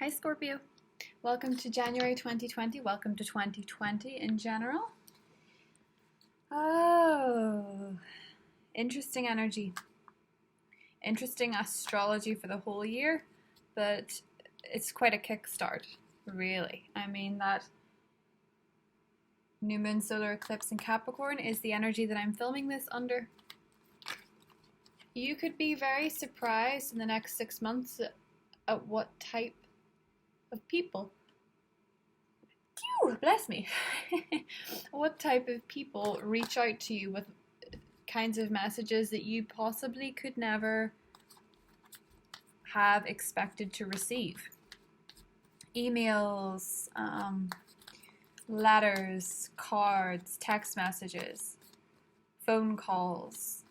Hi Scorpio, welcome to January 2020, welcome to 2020 in general. Oh, interesting energy, interesting astrology for the whole year, but it's quite a kickstart, really. I mean, that new moon solar eclipse in Capricorn is the energy that I'm filming this under. You could be very surprised in the next 6 months at what type of people, bless me, what type of people reach out to you with kinds of messages that you possibly could never have expected to receive. Emails, letters, cards, text messages, phone calls.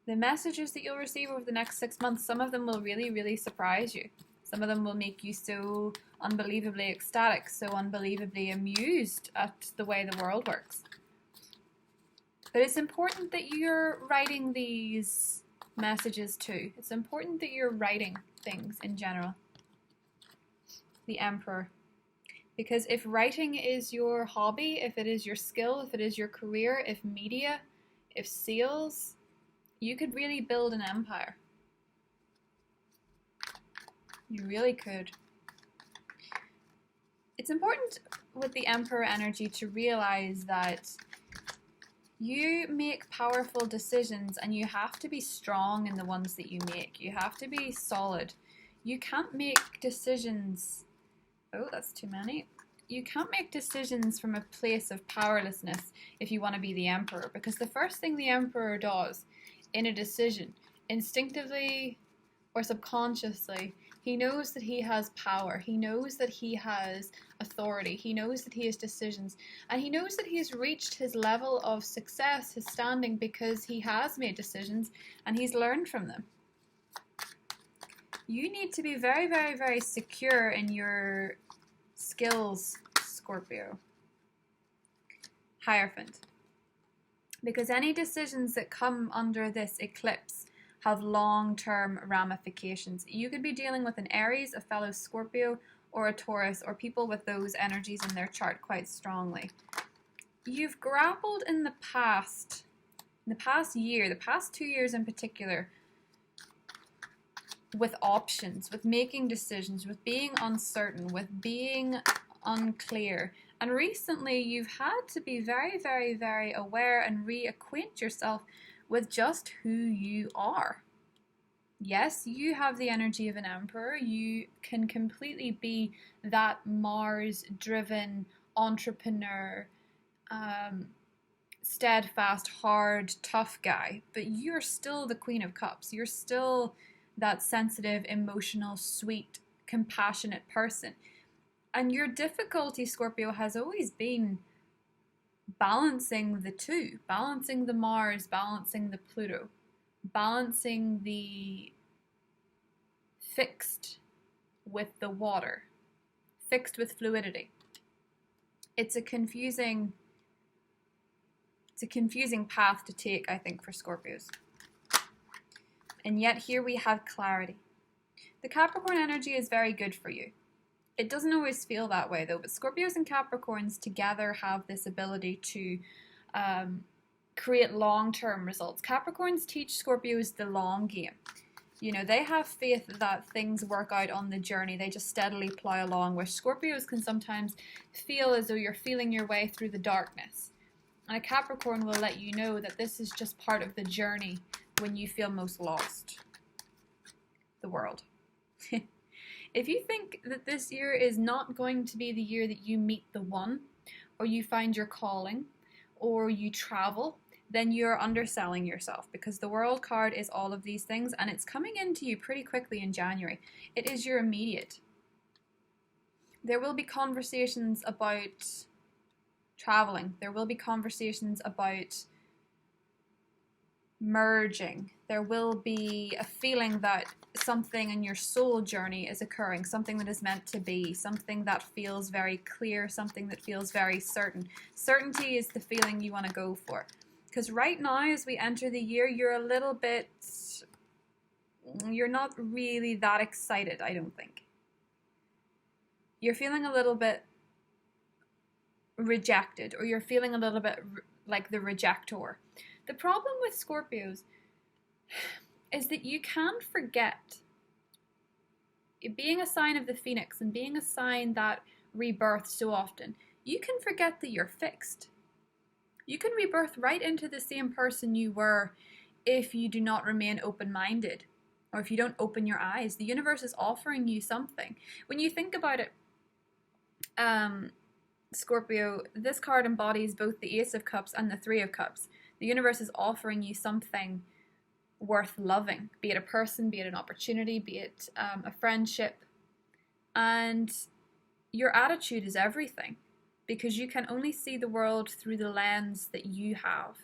The messages that you'll receive over the next 6 months, some of them will really, really surprise you. Some of them will make you so unbelievably ecstatic, so unbelievably amused at the way the world works. But it's important that you're writing these messages too. It's important that you're writing things in general. The Emperor. Because if writing is your hobby, if it is your skill, if it is your career, if media, if sales, you could really build an empire. You really could. It's important with the Emperor energy to realize that you make powerful decisions and you have to be strong in the ones that you make. You have to be solid. You can't make decisions... Oh, that's too many. You can't make decisions from a place of powerlessness if you want to be the Emperor, because the first thing the Emperor does in a decision, instinctively or subconsciously, he knows that he has power. He knows that he has authority. He knows that he has decisions. And he knows that he has reached his level of success, his standing, because he has made decisions and he's learned from them. You need to be very, very, very secure in your skills, Scorpio. Hierophant. Because any decisions that come under this eclipse have long-term ramifications. You could be dealing with an Aries, a fellow Scorpio, or a Taurus, or people with those energies in their chart quite strongly. You've grappled in the past year, the past 2 years in particular, with options, with making decisions, with being uncertain, with being unclear. And recently you've had to be very, very, very aware and reacquaint yourself with just who you are. Yes, you have the energy of an Emperor. You can completely be that Mars-driven entrepreneur, steadfast, hard, tough guy. But you're still the Queen of Cups. You're still that sensitive, emotional, sweet, compassionate person. And your difficulty, Scorpio, has always been balancing the two, balancing the Mars, balancing the Pluto, balancing the fixed with the water, fixed with fluidity. It's a confusing path to take, I think, for Scorpios. And yet here we have clarity. The Capricorn energy is very good for you. It doesn't always feel that way though, but Scorpios and Capricorns together have this ability to create long-term results. Capricorns teach Scorpios the long game. You know, they have faith that things work out on the journey. They just steadily plow along, where Scorpios can sometimes feel as though you're feeling your way through the darkness. And a Capricorn will let you know that this is just part of the journey when you feel most lost. The world. If you think that this year is not going to be the year that you meet the one, or you find your calling, or you travel, then you're underselling yourself, because the World card is all of these things and it's coming into you pretty quickly in January. It is your immediate. There will be conversations about traveling. There will be conversations about merging. There will be a feeling that something in your soul journey is occurring, something that is meant to be, something that feels very clear, something that feels very certain. Certainty is the feeling you want to go for. Because right now, as we enter the year, you're not really that excited, I don't think. you're feeling a little bit rejected, or you're feeling a little bit like the rejector. The problem with Scorpios is that you can forget, being a sign of the Phoenix and being a sign that rebirths so often, you can forget that you're fixed. You can rebirth right into the same person you were if you do not remain open-minded, or if you don't open your eyes. The universe is offering you something. When you think about it, Scorpio, this card embodies both the Ace of Cups and the Three of Cups. The universe is offering you something worth loving, be it a person, be it an opportunity, be it a friendship. And your attitude is everything, because you can only see the world through the lens that you have.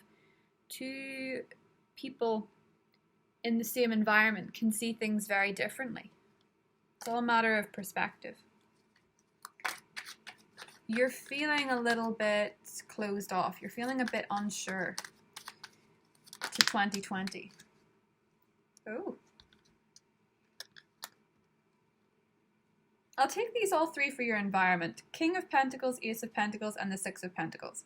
Two people in the same environment can see things very differently. It's all a matter of perspective. You're feeling a little bit closed off. You're feeling a bit unsure to 2020. Oh. I'll take these all three for your environment. King of Pentacles, Ace of Pentacles, and the Six of Pentacles.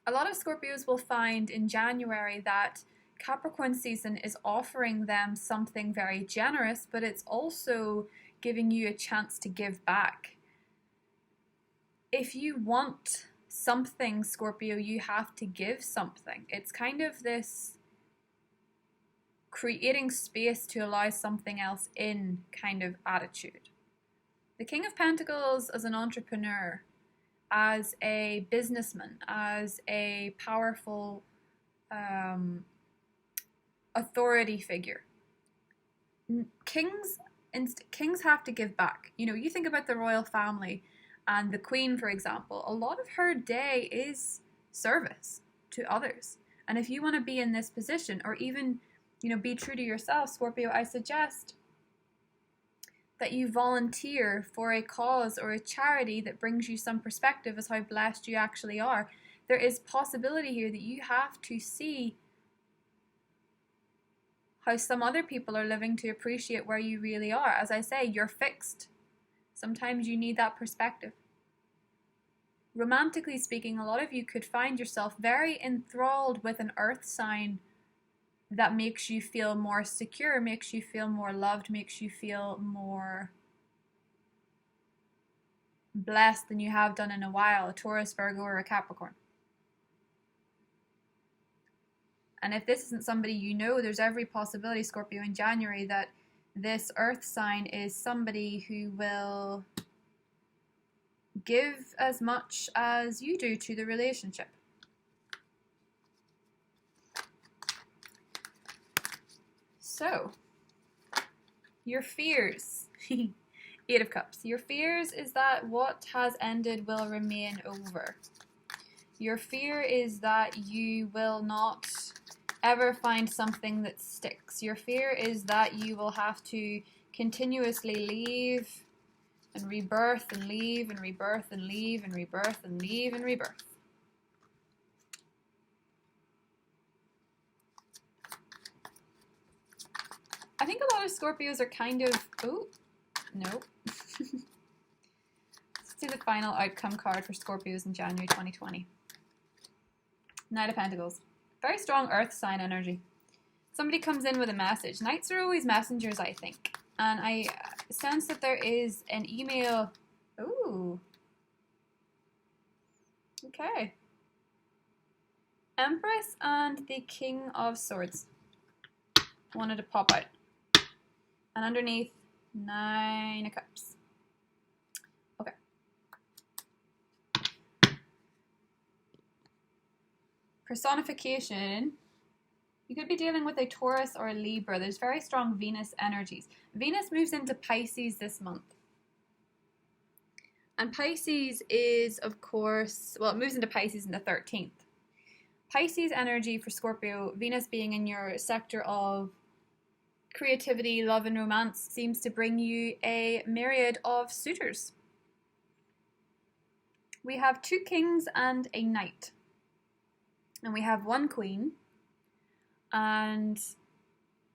A lot of Scorpios will find in January that Capricorn season is offering them something very generous, but it's also giving you a chance to give back. If you want something, Scorpio, you have to give something. It's kind of this creating space to allow something else in kind of attitude. The King of Pentacles as an entrepreneur, as a businessman, as a powerful authority figure. Kings have to give back. You know, you think about the royal family and the Queen, for example, a lot of her day is service to others. And if you want to be in this position, or even, you know, be true to yourself, Scorpio, I suggest that you volunteer for a cause or a charity that brings you some perspective as how blessed you actually are. There is possibility here that you have to see how some other people are living to appreciate where you really are. As I say, you're fixed. Sometimes you need that perspective. Romantically speaking, a lot of you could find yourself very enthralled with an earth sign that makes you feel more secure, makes you feel more loved, makes you feel more blessed than you have done in a while, a Taurus, Virgo, or a Capricorn. And if this isn't somebody you know, there's every possibility, Scorpio, in January that this earth sign is somebody who will give as much as you do to the relationship. So, your fears. Eight of Cups. Your fears is that what has ended will remain over. Your fear is that you will not ever find something that sticks. Your fear is that you will have to continuously leave and rebirth and leave and rebirth and leave and rebirth and leave and rebirth. I think a lot of Scorpios are kind of... Oh, no. Let's do the final outcome card for Scorpios in January 2020. Knight of Pentacles. Very strong earth sign energy. Somebody comes in with a message. Knights are always messengers, I think. And I sense that there is an email. Ooh. Okay. Empress and the King of Swords wanted to pop out. And underneath, Nine of Cups. Okay. Personification. You could be dealing with a Taurus or a Libra. There's very strong Venus energies. Venus moves into Pisces this month. And Pisces is, of course, well, it moves into Pisces on the 13th. Pisces energy for Scorpio, Venus being in your sector of creativity, love, and romance, seems to bring you a myriad of suitors. We have two kings and a knight. And we have one queen. And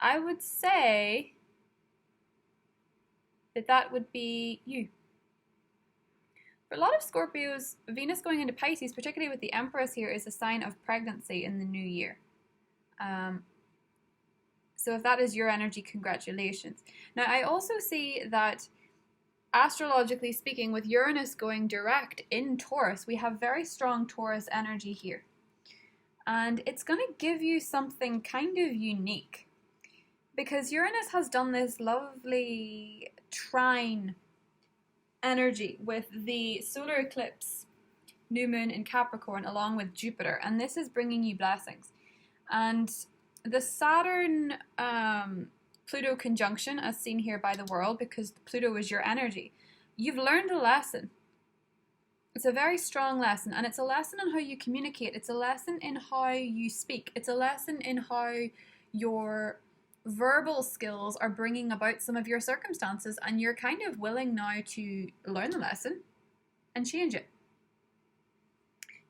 I would say that would be you. For a lot of Scorpios, Venus going into Pisces, particularly with the Empress here, is a sign of pregnancy in the new year. So if that is your energy, congratulations. Now, I also see that astrologically speaking, with Uranus going direct in Taurus, we have very strong Taurus energy here. And it's going to give you something kind of unique. Because Uranus has done this lovely trine energy with the solar eclipse, new moon in Capricorn, along with Jupiter. And this is bringing you blessings. And the Saturn Pluto conjunction, as seen here by the world, because Pluto is your energy, you've learned a lesson. It's a very strong lesson, and it's a lesson in how you communicate. It's a lesson in how you speak. It's a lesson in how your verbal skills are bringing about some of your circumstances, and you're kind of willing now to learn the lesson and change it.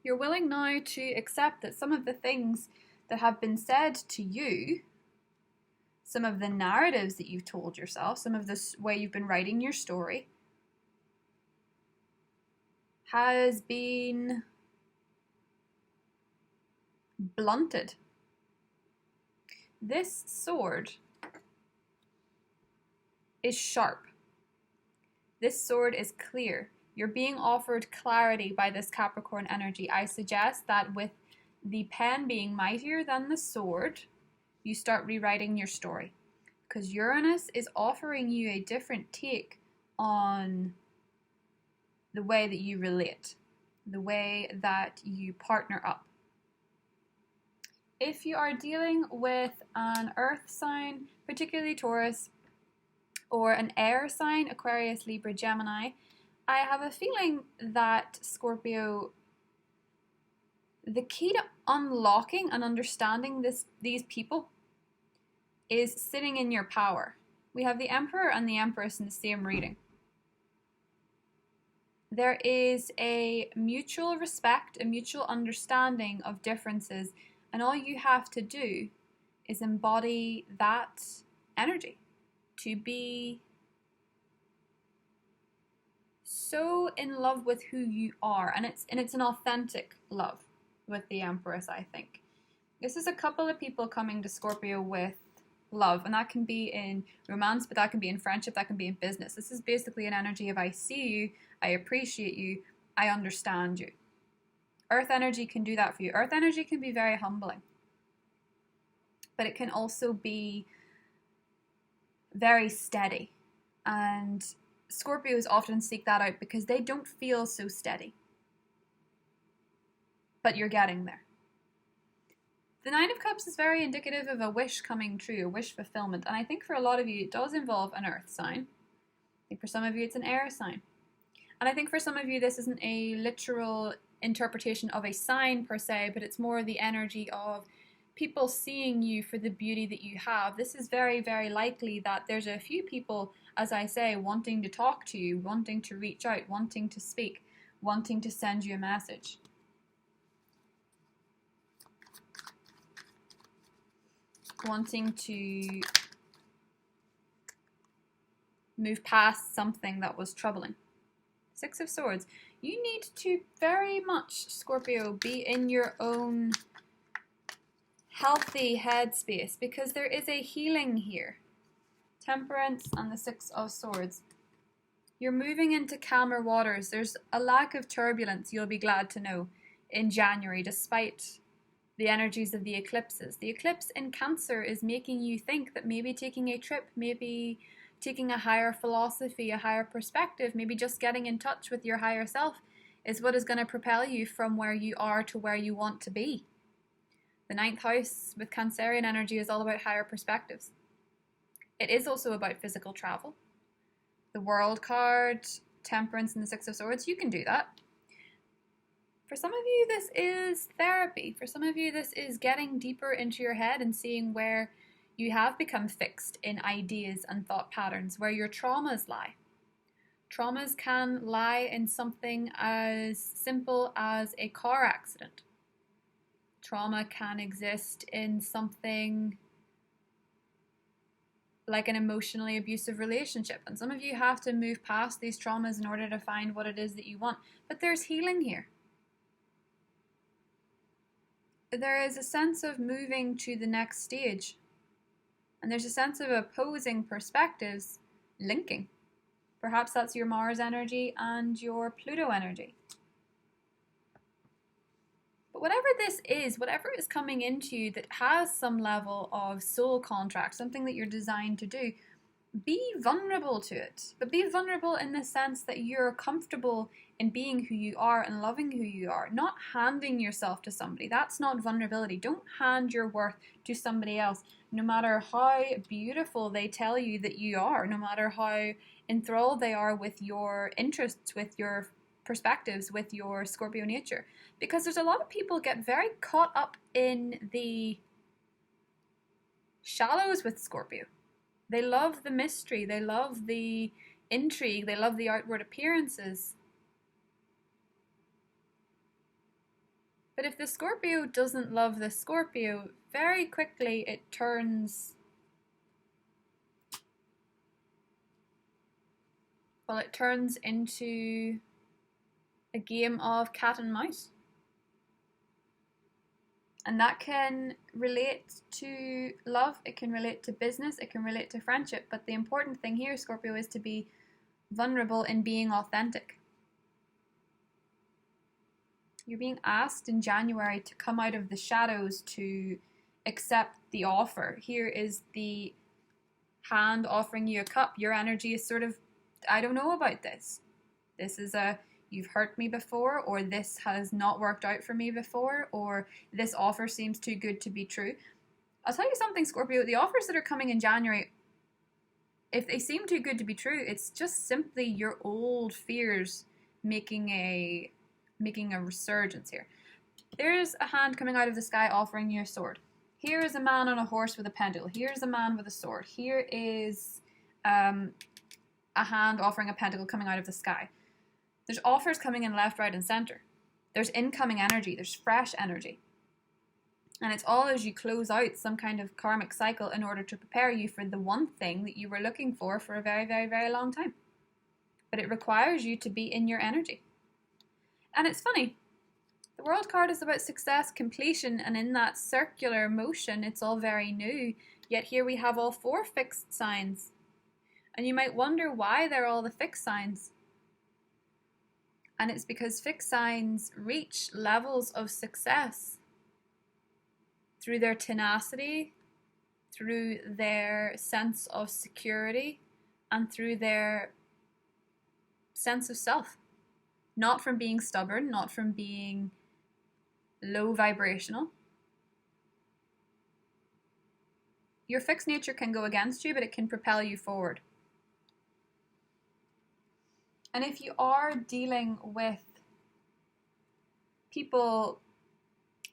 You're willing now to accept that some of the things that have been said to you, some of the narratives that you've told yourself, some of the way you've been writing your story, has been blunted. This sword is sharp. This sword is clear. You're being offered clarity by this Capricorn energy. I suggest that with the pen being mightier than the sword, you start rewriting your story. Because Uranus is offering you a different take on the way that you relate, the way that you partner up. If you are dealing with an earth sign, particularly Taurus, or an air sign, Aquarius, Libra, Gemini, I have a feeling that Scorpio, the key to unlocking and understanding these people is sitting in your power. We have the Emperor and the Empress in the same reading. There is a mutual respect, a mutual understanding of differences, and all you have to do is embody that energy to be so in love with who you are, and it's an authentic love with the Empress, I think. This is a couple of people coming to Scorpio with love, and that can be in romance, but that can be in friendship, that can be in business. This is basically an energy of I see you, I appreciate you, I understand you. Earth energy can do that for you. Earth energy can be very humbling, but it can also be very steady, and Scorpios often seek that out because they don't feel so steady, but you're getting there. The Nine of Cups is very indicative of a wish coming true, a wish fulfillment, and I think for a lot of you it does involve an earth sign. I think for some of you it's an air sign. And I think for some of you this isn't a literal interpretation of a sign per se, but it's more the energy of people seeing you for the beauty that you have. This is very, very likely that there's a few people, as I say, wanting to talk to you, wanting to reach out, wanting to speak, wanting to send you a message. Wanting to move past something that was troubling. Six of Swords. You need to very much, Scorpio, be in your own healthy headspace because there is a healing here. Temperance and the Six of Swords. You're moving into calmer waters. There's a lack of turbulence, you'll be glad to know, in January, despite the energies of the eclipses. The eclipse in Cancer is making you think that maybe taking a trip, maybe taking a higher philosophy, a higher perspective, maybe just getting in touch with your higher self is what is going to propel you from where you are to where you want to be. The 9th house with Cancerian energy is all about higher perspectives. It is also about physical travel. The World card, Temperance, and the Six of Swords, you can do that. For some of you, this is therapy. For some of you, this is getting deeper into your head and seeing where you have become fixed in ideas and thought patterns, where your traumas lie. Traumas can lie in something as simple as a car accident. Trauma can exist in something like an emotionally abusive relationship. And some of you have to move past these traumas in order to find what it is that you want. But there's healing here. There is a sense of moving to the next stage. And there's a sense of opposing perspectives linking. Perhaps that's your Mars energy and your Pluto energy. But whatever this is, whatever is coming into you that has some level of soul contract, something that you're designed to do, be vulnerable to it. But be vulnerable in the sense that you're comfortable in being who you are and loving who you are, not handing yourself to somebody. That's not vulnerability. Don't hand your worth to somebody else, no matter how beautiful they tell you that you are, no matter how enthralled they are with your interests, with your perspectives, with your Scorpio nature. Because there's a lot of people get very caught up in the shallows with Scorpio. They love the mystery, they love the intrigue, they love the outward appearances. But if the Scorpio doesn't love the Scorpio, very quickly it turns, well, it turns into a game of cat and mouse. And that can relate to love, it can relate to business, it can relate to friendship. But the important thing here, Scorpio, is to be vulnerable in being authentic. You're being asked in January to come out of the shadows, to accept the offer. Here is the hand offering you a cup. Your energy is sort of, I don't know about this. This is a, you've hurt me before, or this has not worked out for me before, or this offer seems too good to be true. I'll tell you something, Scorpio, the offers that are coming in January, if they seem too good to be true, it's just simply your old fears making a resurgence here. There's a hand coming out of the sky offering you a sword. Here is a man on a horse with a pendule. Here's a man with a sword. Here is a hand offering a pentacle coming out of the sky. There's offers coming in left, right, and center. There's incoming energy. There's fresh energy. And it's all as you close out some kind of karmic cycle in order to prepare you for the one thing that you were looking for a very, very, very long time. But it requires you to be in your energy. And it's funny. The World card is about success, completion, and in that circular motion, it's all very new. Yet here we have all 4 fixed signs. And you might wonder why they're all the fixed signs. And it's because fixed signs reach levels of success through their tenacity, through their sense of security, and through their sense of self. Not from being stubborn, not from being low vibrational. Your fixed nature can go against you, but it can propel you forward. And if you are dealing with people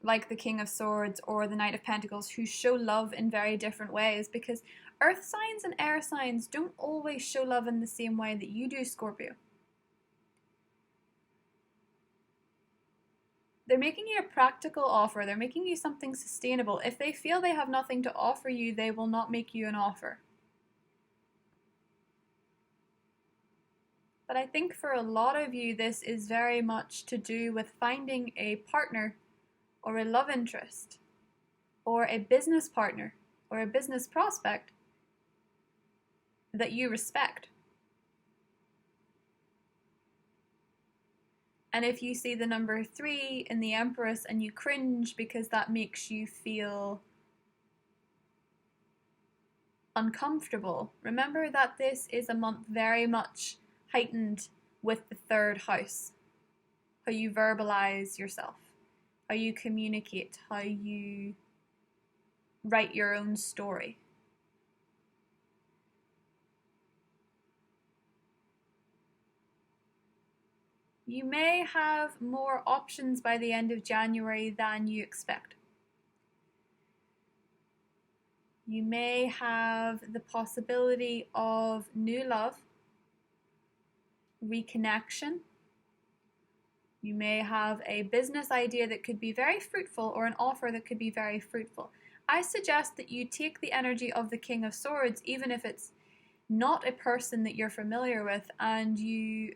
like the King of Swords or the Knight of Pentacles who show love in very different ways, because earth signs and air signs don't always show love in the same way that you do, Scorpio. They're making you a practical offer. They're making you something sustainable. If they feel they have nothing to offer you, they will not make you an offer. But I think for a lot of you, this is very much to do with finding a partner or a love interest or a business partner or a business prospect that you respect. And if you see the number 3 in the Empress and you cringe because that makes you feel uncomfortable, remember that this is a month very much heightened with the 3rd house. How you verbalize yourself, how you communicate, how you write your own story. You may have more options by the end of January than you expect. You may have the possibility of new love, reconnection. You may have a business idea that could be very fruitful or an offer that could be very fruitful. I suggest that you take the energy of the King of Swords, even if it's not a person that you're familiar with, and you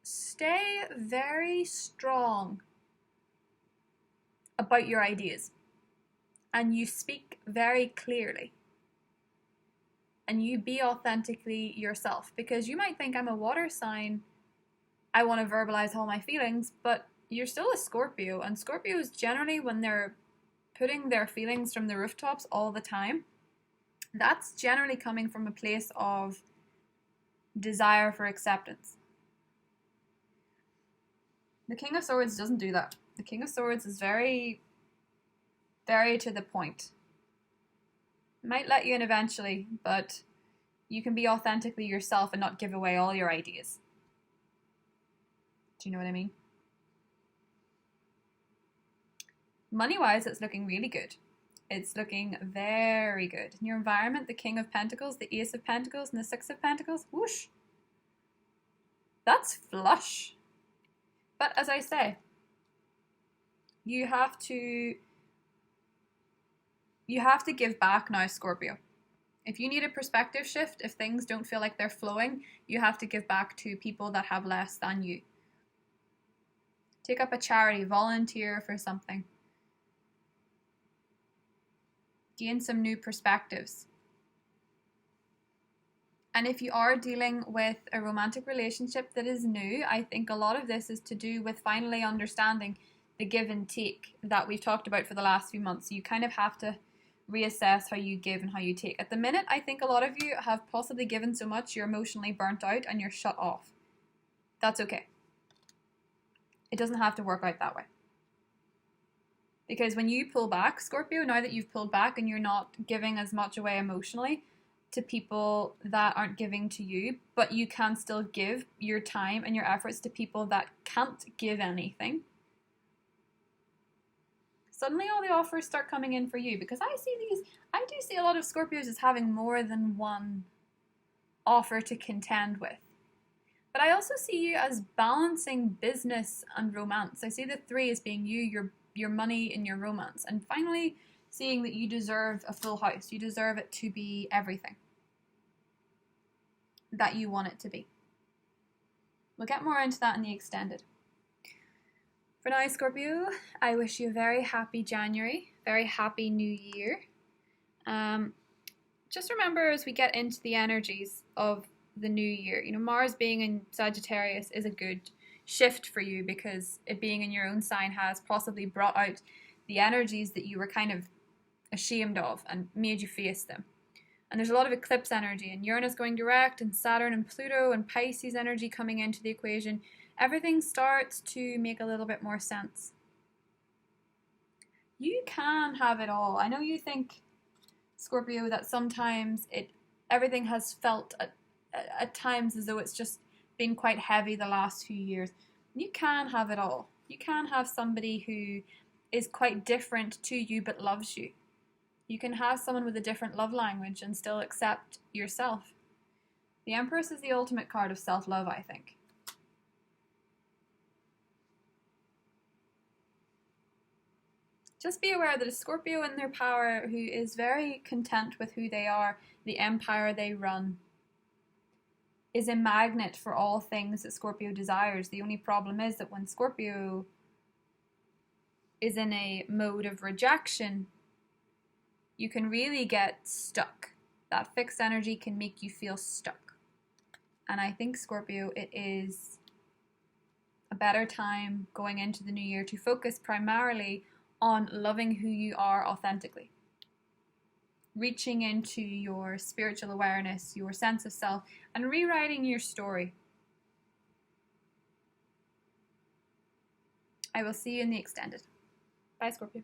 stay very strong about your ideas. And you speak very clearly. And you be authentically yourself. Because you might think, I'm a water sign, I want to verbalize all my feelings, but you're still a Scorpio. And Scorpios generally, when they're putting their feelings from the rooftops all the time, that's generally coming from a place of desire for acceptance. The King of Swords doesn't do that. The King of Swords is very, very to the point. Might let you in eventually, but you can be authentically yourself and not give away all your ideas. Do you know what I mean? Money-wise, it's looking really good. It's looking very good. In your environment, the King of Pentacles, the Ace of Pentacles, and the Six of Pentacles, whoosh. That's flush. But as I say, you have to give back now, Scorpio. If you need a perspective shift, if things don't feel like they're flowing, you have to give back to people that have less than you. Take up a charity, volunteer for something. Gain some new perspectives. And if you are dealing with a romantic relationship that is new, I think a lot of this is to do with finally understanding the give and take that we've talked about for the last few months. You kind of have to reassess how you give and how you take. At the minute, I think a lot of you have possibly given so much you're emotionally burnt out and you're shut off. That's okay. It doesn't have to work out that way. Because when you pull back, Scorpio, now that you've pulled back and you're not giving as much away emotionally to people that aren't giving to you, but you can still give your time and your efforts to people that can't give anything, suddenly all the offers start coming in for you. Because I do see a lot of Scorpios as having more than one offer to contend with. But I also see you as balancing business and romance. I see the three as being you, your money, and your romance. And finally, seeing that you deserve a full house. You deserve it to be everything that you want it to be. We'll get more into that in the extended. For now, Scorpio, I wish you a very happy January, very happy new year. Just remember, as we get into the energies of the new year, Mars being in Sagittarius is a good shift for you, because it being in your own sign has possibly brought out the energies that you were kind of ashamed of and made you face them. And there's a lot of eclipse energy, and Uranus going direct, and Saturn and Pluto and Pisces energy coming into the equation. Everything starts to make a little bit more sense. You can have it all. I know you think, Scorpio, that sometimes everything has felt at times as though it's just been quite heavy the last few years. You can have it all. You can have somebody who is quite different to you but loves you. You can have someone with a different love language and still accept yourself. The Empress is the ultimate card of self-love, I think. Just be aware that a Scorpio in their power who is very content with who they are, the empire they run, is a magnet for all things that Scorpio desires. The only problem is that when Scorpio is in a mode of rejection, you can really get stuck. That fixed energy can make you feel stuck. And I think, Scorpio, it is a better time going into the new year to focus primarily on loving who you are authentically. Reaching into your spiritual awareness, your sense of self, and rewriting your story. I will see you in the extended. Bye, Scorpio.